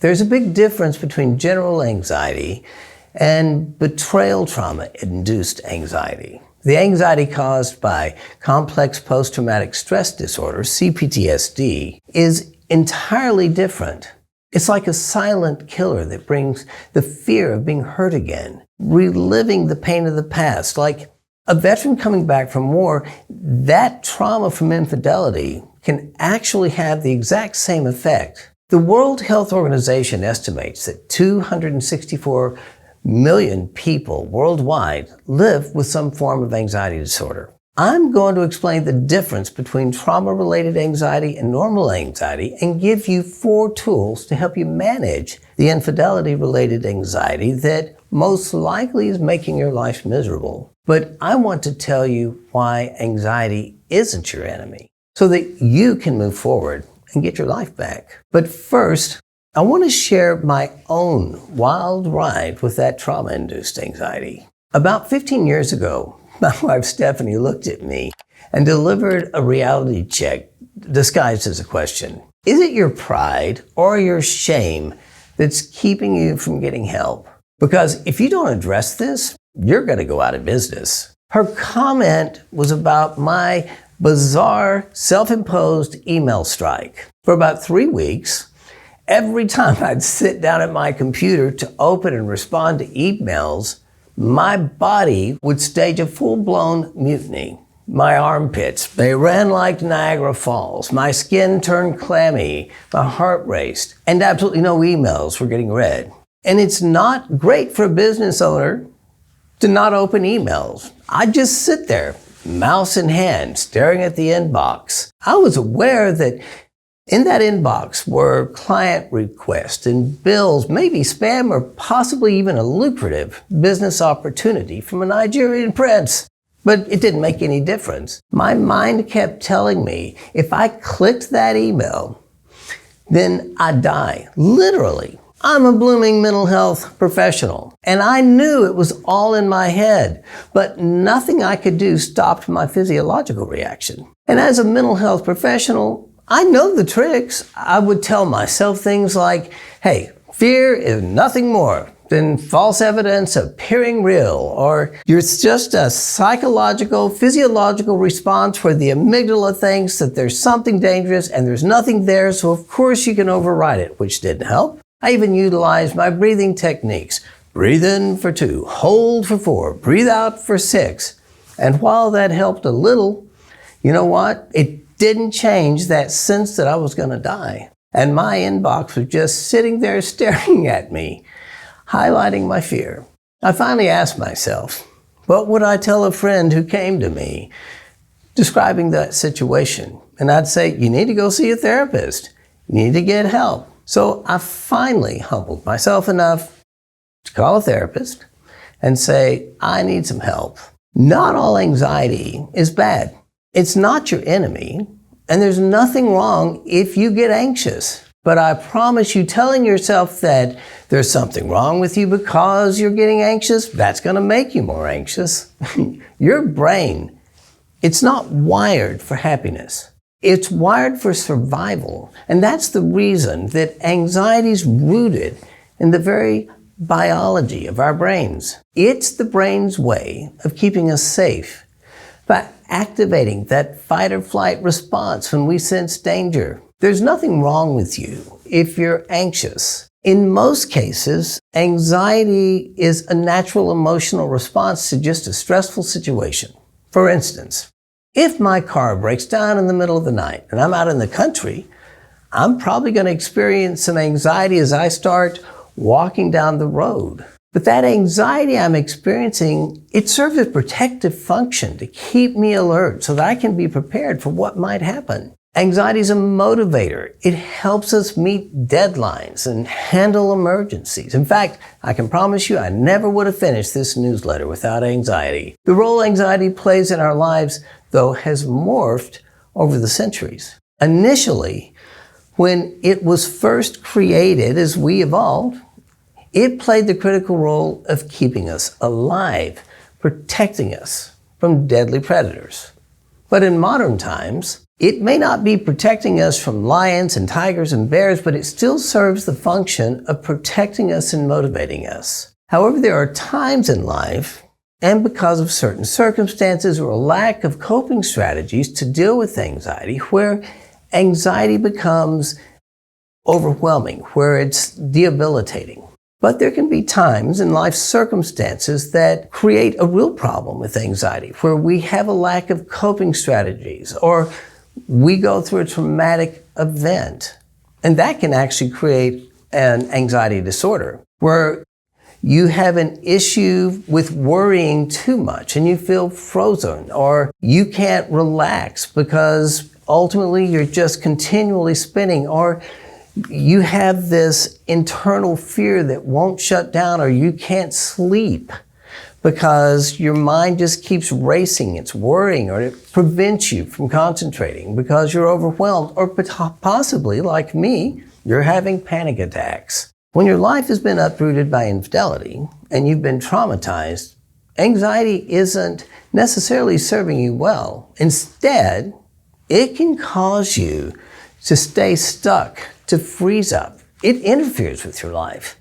There's a big difference between general anxiety and betrayal trauma-induced anxiety. The anxiety caused by complex post-traumatic stress disorder, CPTSD, is entirely different. It's like a silent killer that brings the fear of being hurt again, reliving the pain of the past. Like a veteran coming back from war, that trauma from infidelity can actually have the exact same effect. The World Health Organization estimates that 264 million people worldwide live with some form of anxiety disorder. I'm going to explain the difference between trauma-related anxiety and normal anxiety and give you 4 tools to help you manage the infidelity-related anxiety that most likely is making your life miserable. But I want to tell you why anxiety isn't your enemy so that you can move forward and get your life back. But first, I want to share my own wild ride with that trauma-induced anxiety. About 15 years ago, my wife Stephanie looked at me and delivered a reality check disguised as a question. Is it your pride or your shame that's keeping you from getting help? Because if you don't address this, you're going to go out of business. Her comment was about my bizarre self-imposed email strike. For about 3 weeks, every time I'd sit down at my computer to open and respond to emails, my body would stage a full-blown mutiny. My armpits, they ran like Niagara Falls. My skin turned clammy. My heart raced. And absolutely no emails were getting read. And it's not great for a business owner to not open emails. I'd just sit there, mouse in hand, staring at the inbox. I was aware that in that inbox were client requests and bills, maybe spam or possibly even a lucrative business opportunity from a Nigerian prince. But it didn't make any difference. My mind kept telling me if I clicked that email, then I'd die. Literally. I'm a blooming mental health professional, and I knew it was all in my head, but nothing I could do stopped my physiological reaction. And as a mental health professional, I know the tricks. I would tell myself things like, hey, fear is nothing more than false evidence appearing real, or it's just a psychological, physiological response where the amygdala thinks that there's something dangerous and there's nothing there, so of course you can override it, which didn't help. I even utilized my breathing techniques. Breathe in for 2, hold for 4, breathe out for 6. And while that helped a little, you know what? It didn't change that sense that I was going to die. And my inbox was just sitting there staring at me, highlighting my fear. I finally asked myself, what would I tell a friend who came to me describing that situation? And I'd say, you need to go see a therapist. You need to get help. So I finally humbled myself enough to call a therapist and say, I need some help. Not all anxiety is bad. It's not your enemy, and there's nothing wrong if you get anxious. But I promise you, telling yourself that there's something wrong with you because you're getting anxious, that's going to make you more anxious. Your brain, it's not wired for happiness. It's wired for survival. And that's the reason that anxiety is rooted in the very biology of our brains. It's the brain's way of keeping us safe by activating that fight or flight response when we sense danger. There's nothing wrong with you if you're anxious. In most cases, anxiety is a natural emotional response to just a stressful situation. For instance, if my car breaks down in the middle of the night and I'm out in the country, I'm probably going to experience some anxiety as I start walking down the road. But that anxiety I'm experiencing, it serves a protective function to keep me alert so that I can be prepared for what might happen. Anxiety is a motivator. It helps us meet deadlines and handle emergencies. In fact, I can promise you I never would have finished this newsletter without anxiety. The role anxiety plays in our lives, though, has morphed over the centuries. Initially, when it was first created as we evolved, it played the critical role of keeping us alive, protecting us from deadly predators. But in modern times, It may not be protecting us from lions and tigers and bears, but it still serves the function of protecting us and motivating us. However, there are times in life, and because of certain circumstances or a lack of coping strategies to deal with anxiety, where anxiety becomes overwhelming, where it's debilitating. But there can be times in life circumstances that create a real problem with anxiety, where we have a lack of coping strategies, or we go through a traumatic event. And that can actually create an anxiety disorder, where you have an issue with worrying too much and you feel frozen, or you can't relax because ultimately you're just continually spinning, or you have this internal fear that won't shut down, or you can't sleep because your mind just keeps racing, it's worrying, or it prevents you from concentrating because you're overwhelmed, or possibly, like me, you're having panic attacks. When your life has been uprooted by infidelity and you've been traumatized, anxiety isn't necessarily serving you well. Instead, it can cause you to stay stuck, to freeze up. It interferes with your life.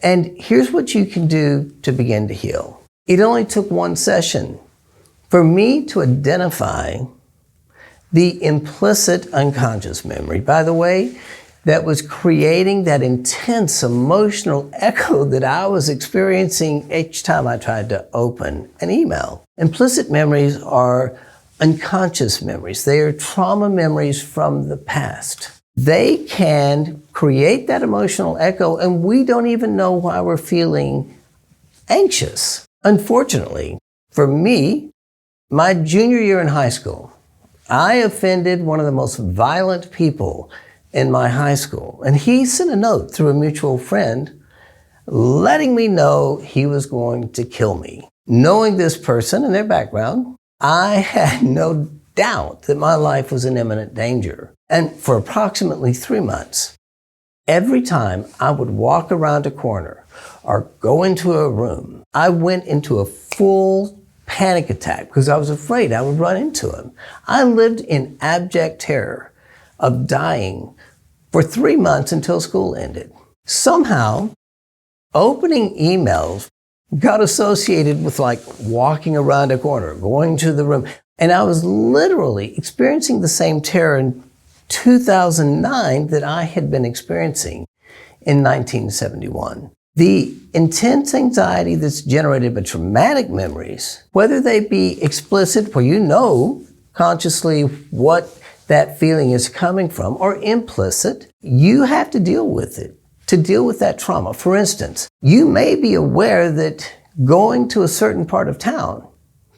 And here's what you can do to begin to heal. It only took one session for me to identify the implicit unconscious memory, by the way, that was creating that intense emotional echo that I was experiencing each time I tried to open an email. Implicit memories are unconscious memories. They are trauma memories from the past. They can create that emotional echo, and we don't even know why we're feeling anxious. Unfortunately, for me, my junior year in high school, I offended one of the most violent people in my high school. And he sent a note through a mutual friend letting me know he was going to kill me. Knowing this person and their background, I had no doubt that my life was in imminent danger. And for approximately 3 months, every time I would walk around a corner or go into a room, I went into a full panic attack because I was afraid I would run into him. I lived in abject terror of dying for 3 months until school ended. Somehow, opening emails got associated with like walking around a corner, going to the room. And I was literally experiencing the same terror in 2009 that I had been experiencing in 1971. The intense anxiety that's generated by traumatic memories, whether they be explicit, where you know consciously what that feeling is coming from, or implicit, you have to deal with it, to deal with that trauma. For instance, you may be aware that going to a certain part of town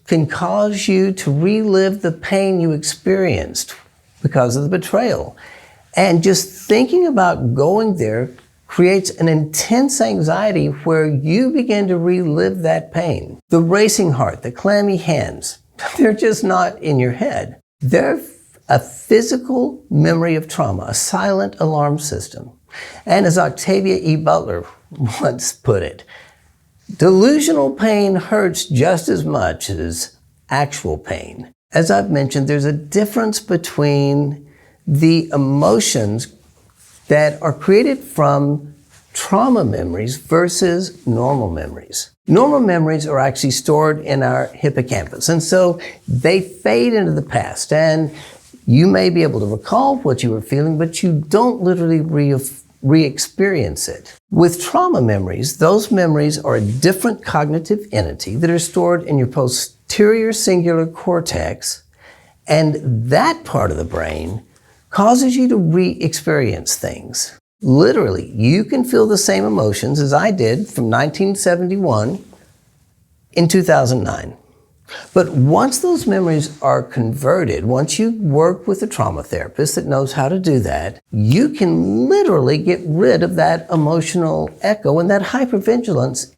can cause you to relive the pain you experienced because of the betrayal. And just thinking about going there creates an intense anxiety where you begin to relive that pain. The racing heart, the clammy hands, they're just not in your head. They're a physical memory of trauma, a silent alarm system. And as Octavia E. Butler once put it, delusional pain hurts just as much as actual pain. As I've mentioned, there's a difference between the emotions that are created from trauma memories versus normal memories. Normal memories are actually stored in our hippocampus, and so they fade into the past, and you may be able to recall what you were feeling, but you don't literally re-experience it. With trauma memories, those memories are a different cognitive entity that are stored in your posterior cingulate cortex, and that part of the brain causes you to re-experience things. Literally, you can feel the same emotions as I did from 1971 in 2009. But once those memories are converted, once you work with a trauma therapist that knows how to do that, you can literally get rid of that emotional echo, and that hypervigilance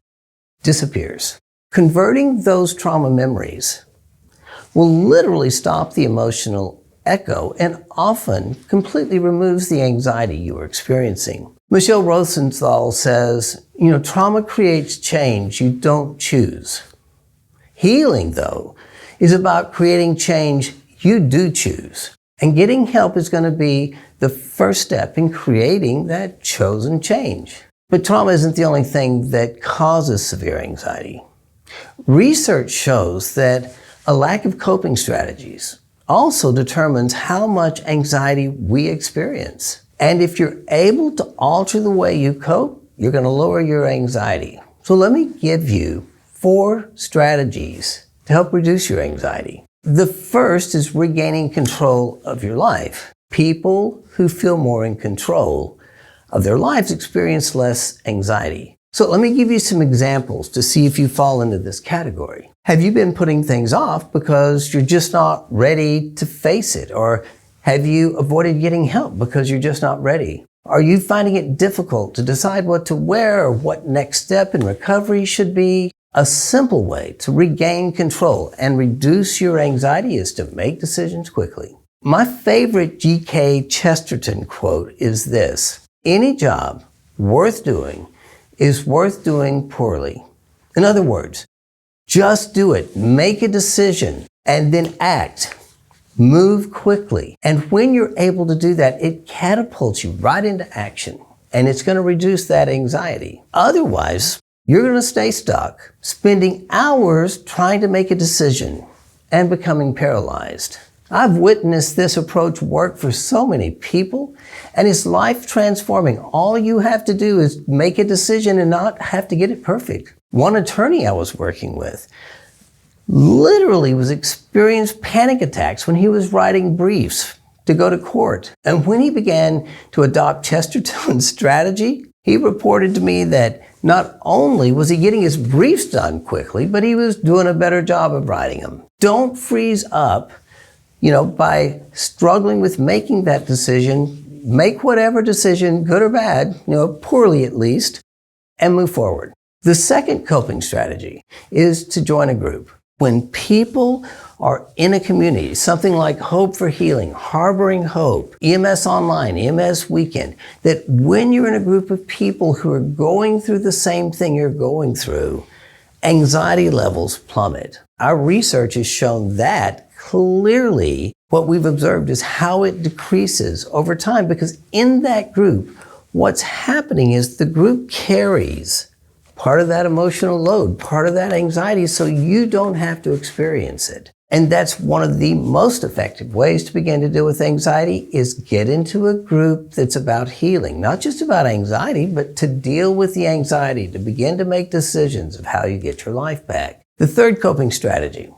disappears. Converting those trauma memories will literally stop the emotional echo and often completely removes the anxiety you are experiencing. Michelle Rosenthal says, trauma creates change you don't choose. Healing, though, is about creating change you do choose. And getting help is going to be the first step in creating that chosen change. But trauma isn't the only thing that causes severe anxiety. Research shows that a lack of coping strategies also determines how much anxiety we experience. And if you're able to alter the way you cope, you're going to lower your anxiety. So let me give you 4 strategies to help reduce your anxiety. The first is regaining control of your life. People who feel more in control of their lives experience less anxiety. So let me give you some examples to see if you fall into this category. Have you been putting things off because you're just not ready to face it? Or have you avoided getting help because you're just not ready? Are you finding it difficult to decide what to wear or what next step in recovery should be? A simple way to regain control and reduce your anxiety is to make decisions quickly. My favorite G.K. Chesterton quote is this: "Any job worth doing is worth doing poorly." In other words, just do it, make a decision, and then act. Move quickly. And when you're able to do that, it catapults you right into action, and it's going to reduce that anxiety. Otherwise, you're going to stay stuck, spending hours trying to make a decision and becoming paralyzed. I've witnessed this approach work for so many people, and it's life transforming. All you have to do is make a decision and not have to get it perfect. One attorney I was working with literally was experiencing panic attacks when he was writing briefs to go to court. And when he began to adopt Chesterton's strategy, he reported to me that not only was he getting his briefs done quickly, but he was doing a better job of writing them. Don't freeze up, by struggling with making that decision. Make whatever decision, good or bad, poorly at least, and move forward. The second coping strategy is to join a group. When people are in a community, something like Hope for Healing, Harboring Hope, EMS Online, EMS Weekend, that when you're in a group of people who are going through the same thing you're going through, anxiety levels plummet. Our research has shown that clearly. What we've observed is how it decreases over time, because in that group, what's happening is the group carries part of that emotional load, part of that anxiety, so you don't have to experience it. And that's one of the most effective ways to begin to deal with anxiety, is get into a group that's about healing, not just about anxiety, but to deal with the anxiety, to begin to make decisions of how you get your life back. The third coping strategy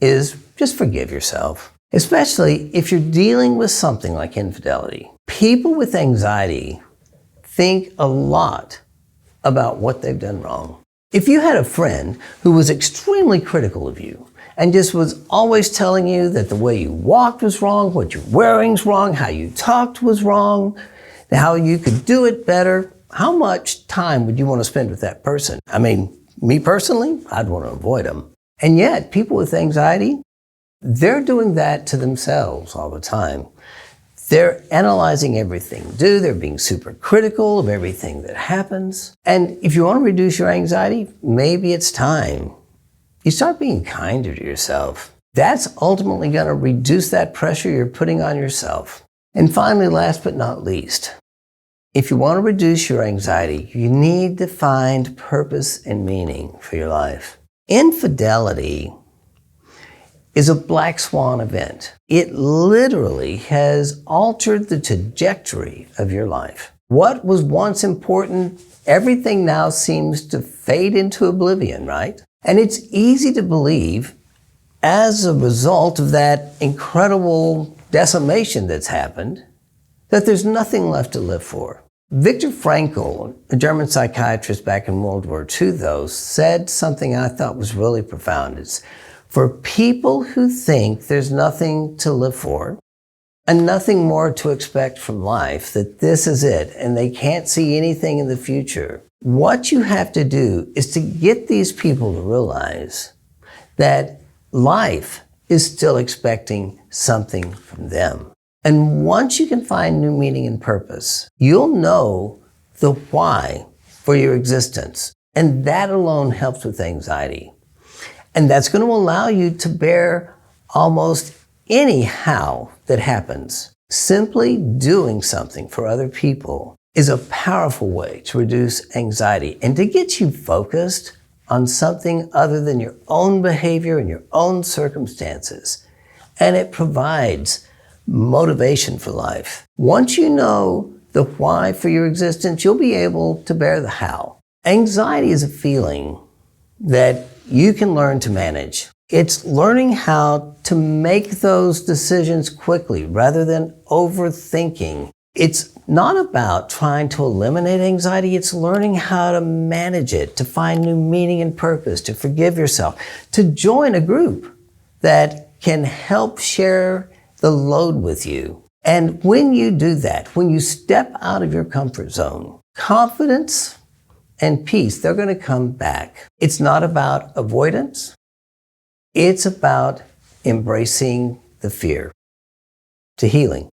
is just forgive yourself, especially if you're dealing with something like infidelity. People with anxiety think a lot about what they've done wrong. If you had a friend who was extremely critical of you and just was always telling you that the way you walked was wrong, what you're wearing's wrong, how you talked was wrong, how you could do it better, how much time would you want to spend with that person? I mean, me personally, I'd want to avoid them. And yet, people with anxiety, they're doing that to themselves all the time. They're analyzing everything they do. They're being super critical of everything that happens. And if you want to reduce your anxiety, maybe it's time you start being kinder to yourself. That's ultimately going to reduce that pressure you're putting on yourself. And finally, last but not least, if you want to reduce your anxiety, you need to find purpose and meaning for your life. Infidelity is a black swan event. It literally has altered the trajectory of your life. What was once important, everything now seems to fade into oblivion, right? And it's easy to believe, as a result of that incredible decimation that's happened, that there's nothing left to live for. Viktor Frankl, a German psychiatrist back in World War II, though, said something I thought was really profound. It's, for people who think there's nothing to live for and nothing more to expect from life, that this is it and they can't see anything in the future, what you have to do is to get these people to realize that life is still expecting something from them. And once you can find new meaning and purpose, you'll know the why for your existence. And that alone helps with anxiety. And that's going to allow you to bear almost any how that happens, simply doing something for other people is a powerful way to reduce anxiety and to get you focused on something other than your own behavior and your own circumstances. And it provides motivation for life. Once you know the why for your existence, you'll be able to bear the how. Anxiety is a feeling that you can learn to manage. It's learning how to make those decisions quickly rather than overthinking. It's not about trying to eliminate anxiety, it's learning how to manage it, to find new meaning and purpose, to forgive yourself, to join a group that can help share the load with you. And when you do that, when you step out of your comfort zone, confidence and peace, they're going to come back. It's not about avoidance. It's about embracing the fear to healing.